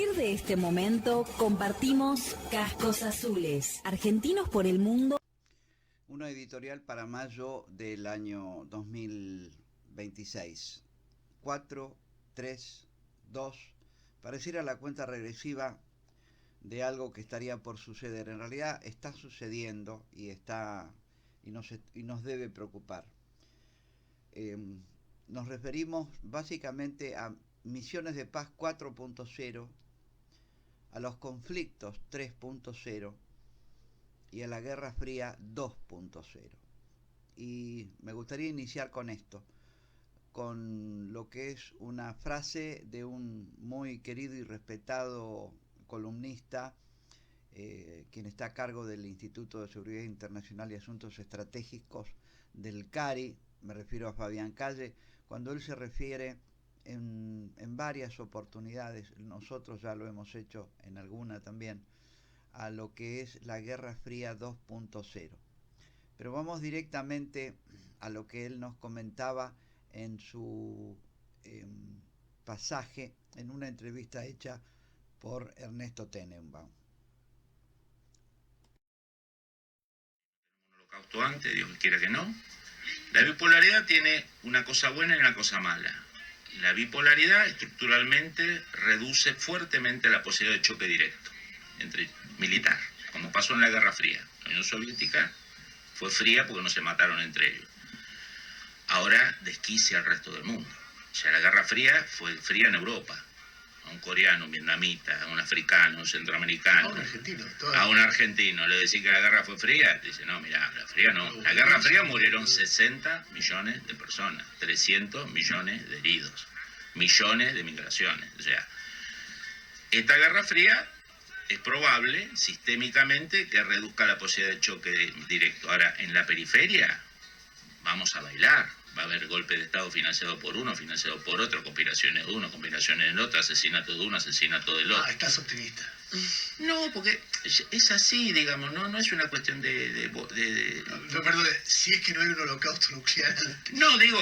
partir de este momento compartimos Cascos Azules, argentinos por el mundo. Una editorial para mayo del año 2026. 4, 3, 2. Pareciera la cuenta regresiva de algo que estaría por suceder. En realidad está sucediendo y nos debe preocupar. Nos referimos básicamente a misiones de paz 4.0, a los conflictos 3.0 y a la Guerra Fría 2.0. Y me gustaría iniciar con esto, con lo que es una frase de un muy querido y respetado columnista, quien está a cargo del Instituto de Seguridad Internacional y Asuntos Estratégicos del CARI, me refiero a Fabián Calle, cuando él se refiere en varias oportunidades, nosotros ya lo hemos hecho en alguna también, a lo que es la Guerra Fría 2.0. Pero vamos directamente a lo que él nos comentaba en su pasaje en una entrevista hecha por Ernesto Tenenbaum. Un holocausto antes, Dios quiera que no. La bipolaridad tiene una cosa buena y una cosa mala. La bipolaridad estructuralmente reduce fuertemente la posibilidad de choque directo entre militar, como pasó en la Guerra Fría. La Unión Soviética fue fría porque no se mataron entre ellos. Ahora desquicia al resto del mundo. O sea, la Guerra Fría fue fría en Europa. A un coreano, un vietnamita, a un africano, a un centroamericano, a un argentino, le decís que la guerra fue fría, dice, no, mirá, la fría no. La Guerra Fría murieron 60 millones de personas, 300 millones de heridos, millones de migraciones. O sea, esta Guerra Fría es probable, sistémicamente, que reduzca la posibilidad de choque directo. Ahora, en la periferia, vamos a bailar. Va a haber golpe de Estado financiado por uno, financiado por otro, conspiraciones de uno, conspiraciones del otro, asesinato de uno, asesinato del otro. Estás optimista. No, porque es así, digamos, no es una cuestión de... No, perdón, si es que no hay un holocausto nuclear. No, digo,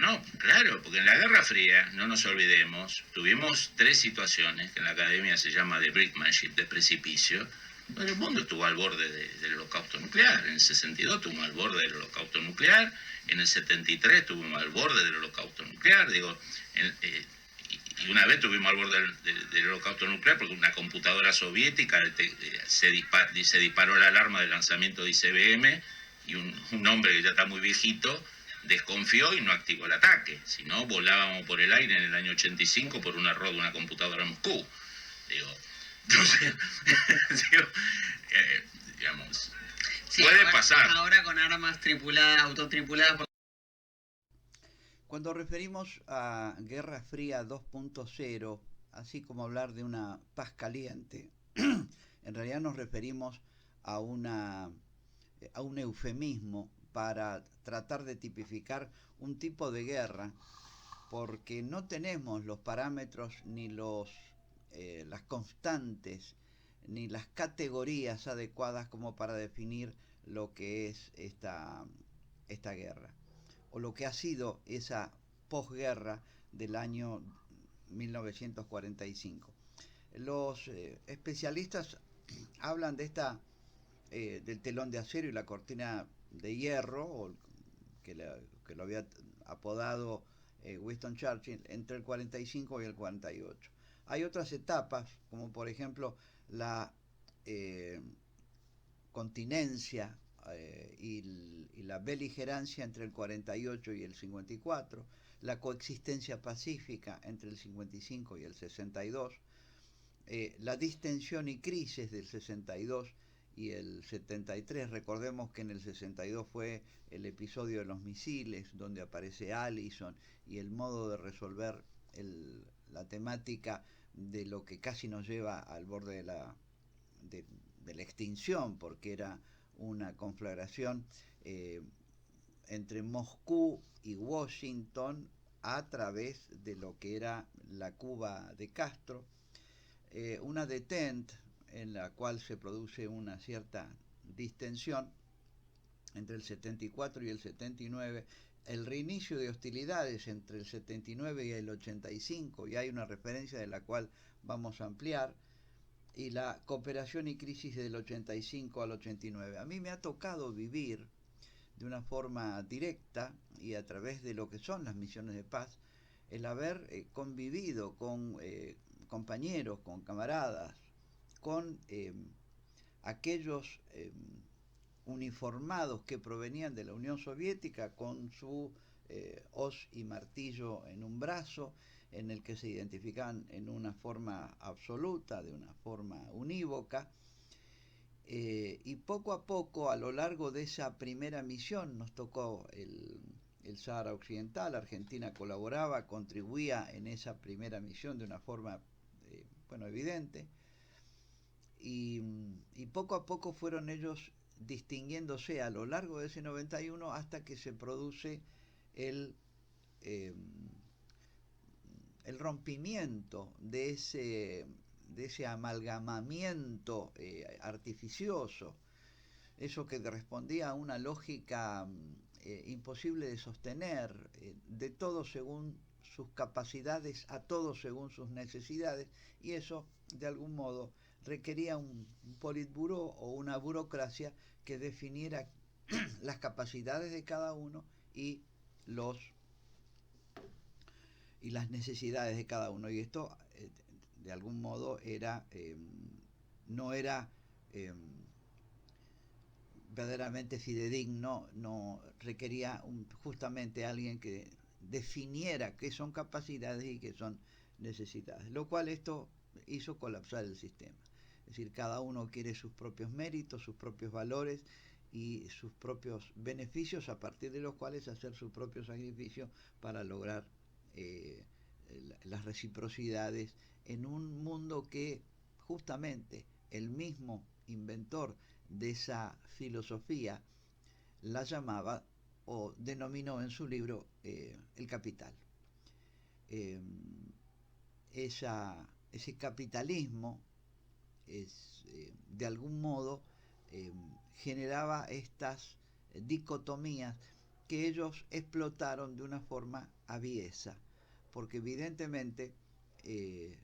no, claro, porque en la Guerra Fría, no nos olvidemos, tuvimos 3 situaciones que en la academia se llama de brinkmanship, de precipicio. Bueno, el mundo estuvo al borde del holocausto nuclear. En el 62 estuvo al borde del holocausto nuclear. En el 73 estuvimos al borde del holocausto nuclear. Digo, y una vez estuvimos al borde del holocausto nuclear porque una computadora soviética se disparó la alarma de lanzamiento de ICBM y un hombre que ya está muy viejito desconfió y no activó el ataque. Si no, volábamos por el aire en el año 85 por un error de una computadora en Moscú. Digo, entonces, digamos, sí, puede pasar. Ahora con armas tripuladas, autotripuladas. Cuando referimos a Guerra Fría 2.0, así como hablar de una paz caliente, en realidad nos referimos a un eufemismo para tratar de tipificar un tipo de guerra, porque no tenemos los parámetros ni las constantes ni las categorías adecuadas como para definir lo que es esta guerra o lo que ha sido esa posguerra del año 1945. Los especialistas hablan de del telón de acero y la cortina de hierro, que lo había apodado Winston Churchill, entre el 45 y el 48. Hay otras etapas, como por ejemplo la continencia y la beligerancia entre el 48 y el 54, la coexistencia pacífica entre el 55 y el 62, la distensión y crisis del 62 y el 73. Recordemos que en el 62 fue el episodio de los misiles, donde aparece Allison, y el modo de resolver la temática de lo que casi nos lleva al borde de la extinción, porque era una conflagración entre Moscú y Washington a través de lo que era la Cuba de Castro, una detente en la cual se produce una cierta distensión entre el 74 y el 79, el reinicio de hostilidades entre el 79 y el 85, y hay una referencia de la cual vamos a ampliar, y la cooperación y crisis del 85 al 89. A mí me ha tocado vivir de una forma directa y a través de lo que son las misiones de paz, el haber convivido con compañeros, con camaradas, con aquellos uniformados que provenían de la Unión Soviética con su hoz y martillo en un brazo, en el que se identificaban en una forma absoluta, de una forma unívoca, y poco a poco, a lo largo de esa primera misión, nos tocó el Sahara Occidental. Argentina colaboraba, contribuía en esa primera misión de una forma evidente, y poco a poco fueron ellos distinguiéndose a lo largo de ese 91 hasta que se produce el rompimiento de ese amalgamamiento artificioso, eso que respondía a una lógica imposible de sostener, de todos según sus capacidades, a todos según sus necesidades, y eso de algún modo requería un politburó o una burocracia que definiera las capacidades de cada uno y las necesidades de cada uno. Y esto de algún modo no era verdaderamente fidedigno, no requería justamente alguien que definiera qué son capacidades y qué son necesidades, lo cual esto hizo colapsar el sistema. Es decir, cada uno quiere sus propios méritos, sus propios valores y sus propios beneficios, a partir de los cuales hacer su propio sacrificio para lograr las reciprocidades en un mundo que justamente el mismo inventor de esa filosofía la llamaba o denominó en su libro el capital. Ese capitalismo de algún modo generaba estas dicotomías que ellos explotaron de una forma aviesa, porque evidentemente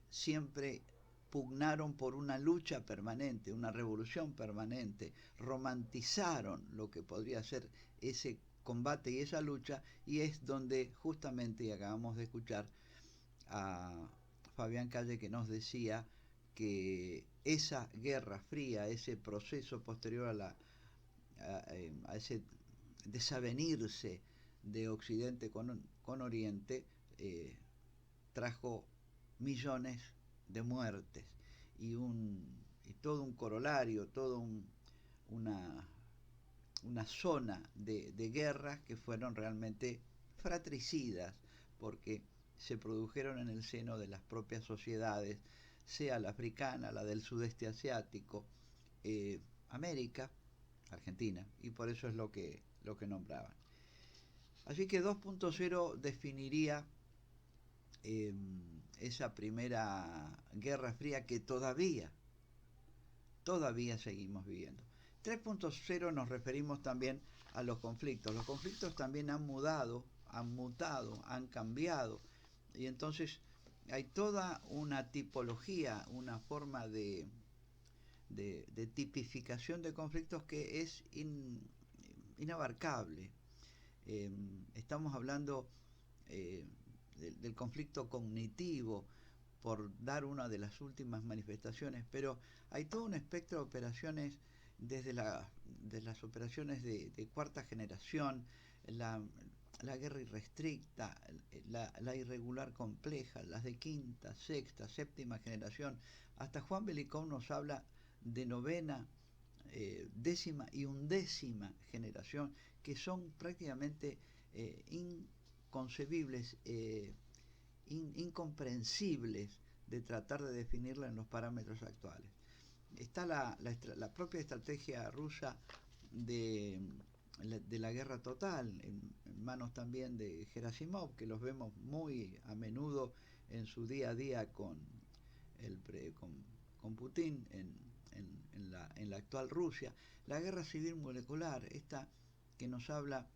siempre pugnaron por una lucha permanente, una revolución permanente, romantizaron lo que podría ser ese combate y esa lucha, y es donde justamente, y acabamos de escuchar a Fabián Calle que nos decía que esa guerra fría, ese proceso posterior a ese desavenirse de Occidente con Oriente, trajo millones de muertes y todo un corolario, una zona de guerras que fueron realmente fratricidas, porque se produjeron en el seno de las propias sociedades, sea la africana, la del sudeste asiático, América, Argentina, y por eso es lo que nombraban. Así que 2.0 definiría esa primera guerra fría que todavía seguimos viviendo. 3.0 nos referimos también a los conflictos. Los conflictos también han mutado, han cambiado, y entonces hay toda una tipología, una forma de tipificación de conflictos que es inabarcable. Estamos hablando del conflicto cognitivo, por dar una de las últimas manifestaciones, pero hay todo un espectro de operaciones, desde las operaciones de cuarta generación, la guerra irrestricta, la irregular compleja, las de quinta, sexta, séptima generación. Hasta Juan Belicón nos habla de novena, décima y undécima generación, que son prácticamente inconcebibles, incomprensibles de tratar de definirla en los parámetros actuales. Está la propia estrategia rusa de la guerra total, en manos también de Gerasimov, que los vemos muy a menudo en su día a día con Putin en la actual Rusia. La guerra civil molecular, esta que nos habla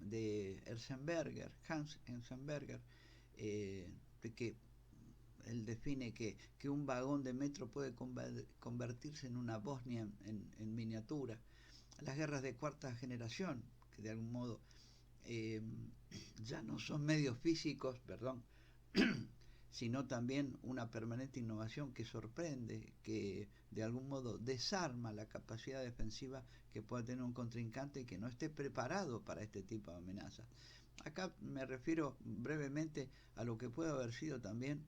de Hans Enzensberger, de que él define que un vagón de metro puede convertirse en una Bosnia en miniatura. Las guerras de cuarta generación, que de algún modo ya no son medios físicos, perdón, sino también una permanente innovación que sorprende, que de algún modo desarma la capacidad defensiva que pueda tener un contrincante y que no esté preparado para este tipo de amenazas. Acá me refiero brevemente a lo que puede haber sido también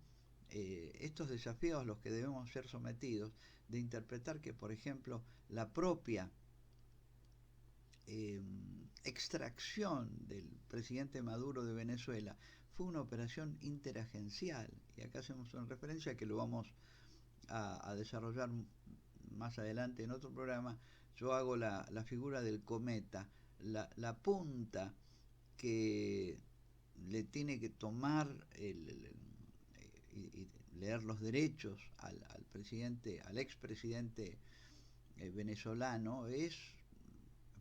estos desafíos a los que debemos ser sometidos, de interpretar que, por ejemplo, la propia extracción del presidente Maduro de Venezuela fue una operación interagencial, y acá hacemos una referencia que lo vamos a desarrollar más adelante en otro programa. Yo hago la figura del cometa, la punta que le tiene que tomar y leer los derechos al presidente, al expresidente venezolano, es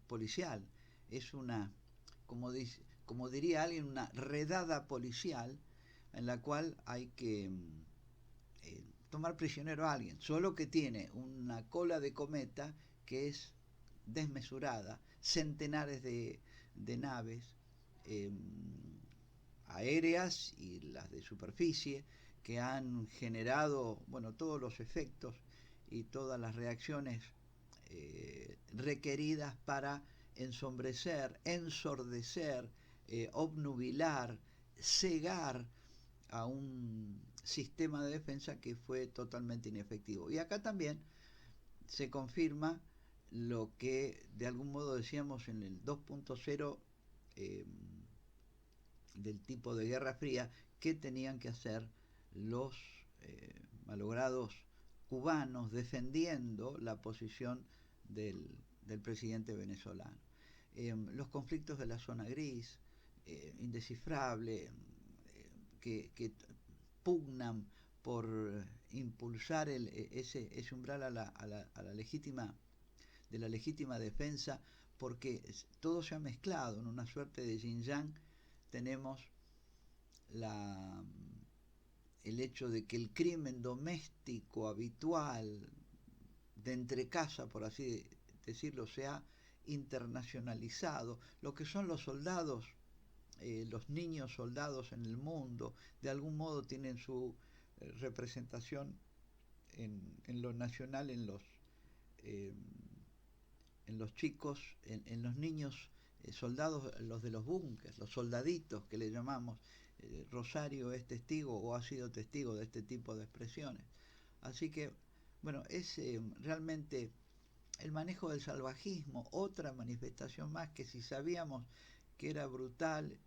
policial, es una, como diría alguien, una redada policial en la cual hay que tomar prisionero a alguien, solo que tiene una cola de cometa que es desmesurada, centenares de naves aéreas y las de superficie que han generado, bueno, todos los efectos y todas las reacciones requeridas para ensombrecer, ensordecer, obnubilar, cegar a un sistema de defensa que fue totalmente inefectivo. Y acá también se confirma lo que de algún modo decíamos en el 2.0 del tipo de Guerra Fría, que tenían que hacer los malogrados cubanos defendiendo la posición del presidente venezolano. Los conflictos de la zona gris, indescifrable, que pugnan por impulsar ese umbral a la legítima, de la legítima defensa, porque todo se ha mezclado en una suerte de yin-yang. Tenemos el hecho de que el crimen doméstico habitual de entrecasa, por así decirlo, se ha internacionalizado. Lo que son los soldados, los niños soldados en el mundo, de algún modo tienen su representación en lo nacional, en los chicos, en los niños soldados, los de los búnkers, los soldaditos que le llamamos. Rosario es testigo o ha sido testigo de este tipo de expresiones. Así que, bueno, es realmente el manejo del salvajismo, otra manifestación más que, si sabíamos que era brutal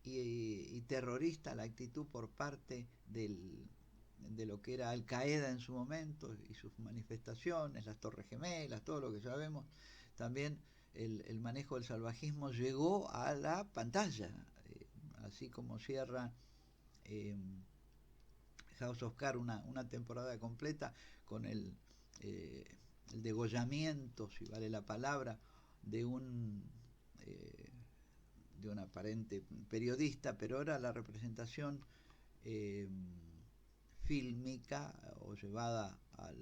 y terrorista la actitud por parte de lo que era Al Qaeda en su momento y sus manifestaciones, las Torres Gemelas, todo lo que sabemos, también el manejo del salvajismo llegó a la pantalla, así como cierra House of Cards una temporada completa con el degollamiento, si vale la palabra, de un aparente periodista, pero era la representación fílmica o llevada a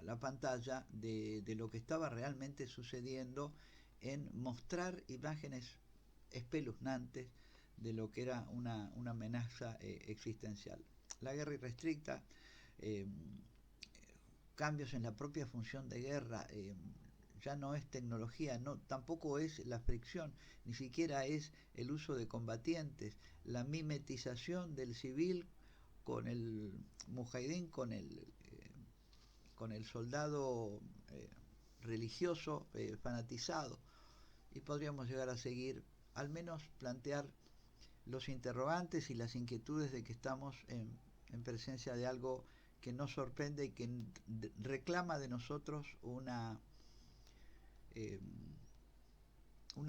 la pantalla de lo que estaba realmente sucediendo, en mostrar imágenes espeluznantes de lo que era una amenaza existencial. La guerra irrestricta, cambios en la propia función de guerra, ya no es tecnología, no, tampoco es la fricción, ni siquiera es el uso de combatientes, la mimetización del civil con el mujahidín, con el soldado religioso fanatizado, y podríamos llegar a seguir, al menos plantear los interrogantes y las inquietudes de que estamos en presencia de algo que nos sorprende y que reclama de nosotros una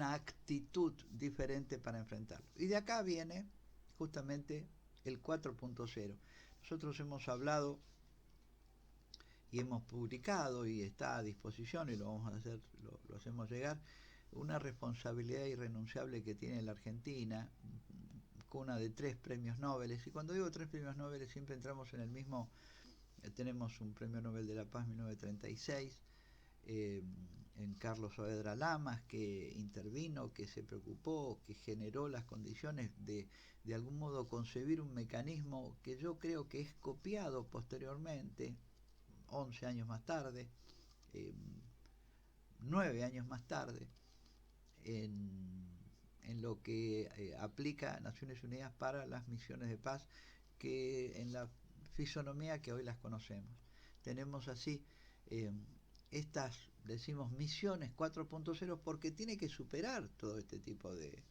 actitud diferente para enfrentarlo. Y de acá viene justamente el 4.0. Nosotros hemos hablado y hemos publicado, y está a disposición, y lo vamos a hacer, lo hacemos llegar, una responsabilidad irrenunciable que tiene la Argentina, cuna de 3 premios Nobel, y cuando digo 3 premios Nobel siempre entramos en el mismo, tenemos un premio Nobel de la Paz 1936, en Carlos Saavedra Lamas, que intervino, que se preocupó, que generó las condiciones de algún modo concebir un mecanismo que yo creo que es copiado posteriormente, 11 años más tarde, 9 años más tarde, en lo que aplica Naciones Unidas para las misiones de paz, que en la fisonomía que hoy las conocemos. Tenemos así estas, decimos, misiones 4.0 porque tiene que superar todo este tipo de,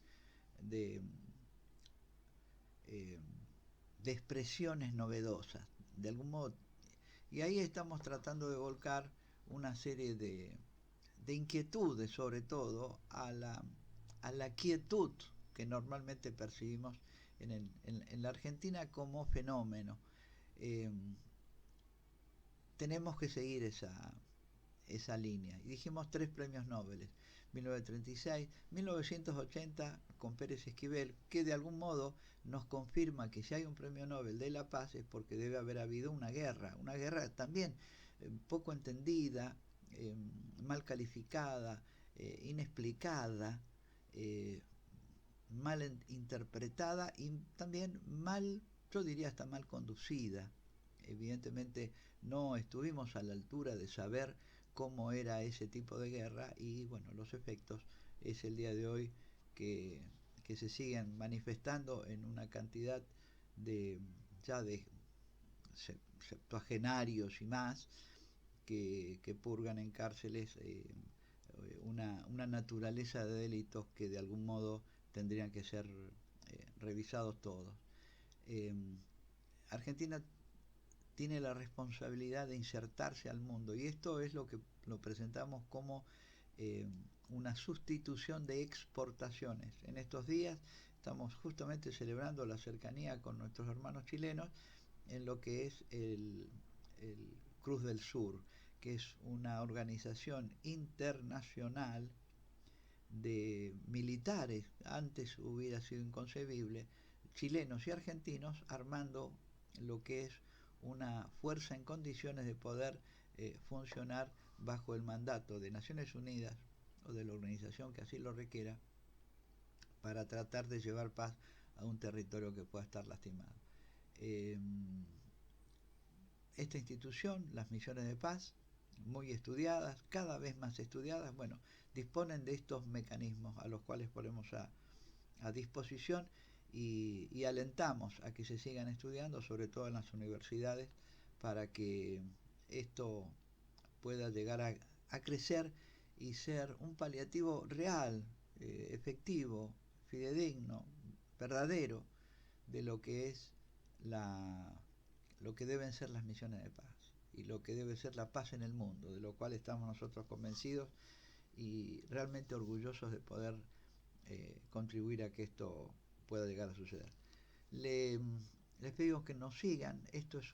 de expresiones novedosas, de algún modo. Y ahí estamos tratando de volcar una serie de inquietudes, sobre todo a la quietud que normalmente percibimos en la Argentina como fenómeno. Tenemos que seguir esa línea. Y dijimos 3 premios Nobel, 1936, 1980 con Pérez Esquivel, que de algún modo nos confirma que si hay un premio Nobel de la Paz es porque debe haber habido una guerra también poco entendida, mal calificada, inexplicada, mal interpretada y también mal, yo diría hasta mal conducida. Evidentemente no estuvimos a la altura de saber cómo era ese tipo de guerra y bueno, los efectos es el día de hoy que se siguen manifestando en una cantidad de ya de septuagenarios y más que purgan en cárceles una naturaleza de delitos que de algún modo tendrían que ser revisados todos. Argentina tiene la responsabilidad de insertarse al mundo y esto es lo que lo presentamos como una sustitución de exportaciones. En estos días estamos justamente celebrando la cercanía con nuestros hermanos chilenos en lo que es el Cruz del Sur, que es una organización internacional de militares, antes hubiera sido inconcebible, chilenos y argentinos armando lo que es una fuerza en condiciones de poder funcionar bajo el mandato de Naciones Unidas o de la organización que así lo requiera para tratar de llevar paz a un territorio que pueda estar lastimado. Esta institución, las misiones de paz, muy estudiadas, cada vez más estudiadas, bueno, disponen de estos mecanismos a los cuales ponemos a disposición y alentamos a que se sigan estudiando, sobre todo en las universidades, para que esto pueda llegar a crecer y ser un paliativo real, efectivo, fidedigno, verdadero, de lo que es lo que deben ser las misiones de paz y lo que debe ser la paz en el mundo, de lo cual estamos nosotros convencidos y realmente orgullosos de poder contribuir a que esto pueda llegar a suceder. Les pedimos que nos sigan. Esto es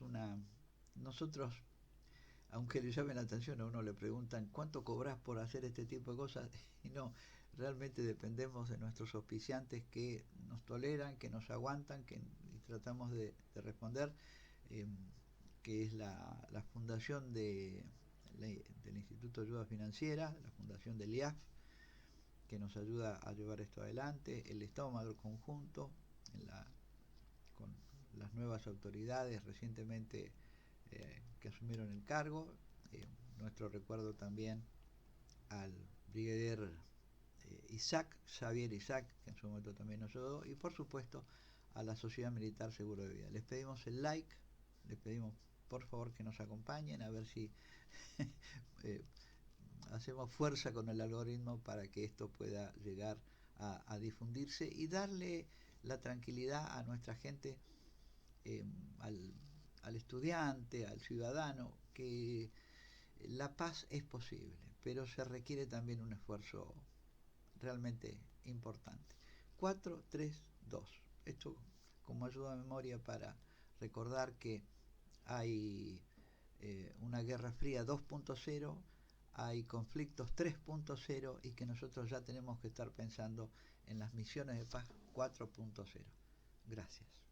nosotros, aunque le llamen la atención, a uno le preguntan ¿cuánto cobras por hacer este tipo de cosas? Y no, realmente dependemos de nuestros auspiciantes que nos toleran, que nos aguantan, y tratamos de responder, que es la fundación del Instituto de Ayuda Financiera, la fundación del IAF, que nos ayuda a llevar esto adelante, el Estómago Conjunto, con las nuevas autoridades recientemente que asumieron el cargo, nuestro recuerdo también al brigadier Xavier Isaac, que en su momento también nos ayudó, y por supuesto a la Sociedad Militar Seguro de Vida. Les pedimos el like, les pedimos por favor que nos acompañen, a ver si hacemos fuerza con el algoritmo para que esto pueda llegar a difundirse y darle la tranquilidad a nuestra gente, al estudiante, al ciudadano, que la paz es posible, pero se requiere también un esfuerzo realmente importante. 4, 3, 2. Esto como ayuda a memoria para recordar que hay una Guerra Fría 2.0, hay conflictos 3.0 y que nosotros ya tenemos que estar pensando en las misiones de paz 4.0. Gracias.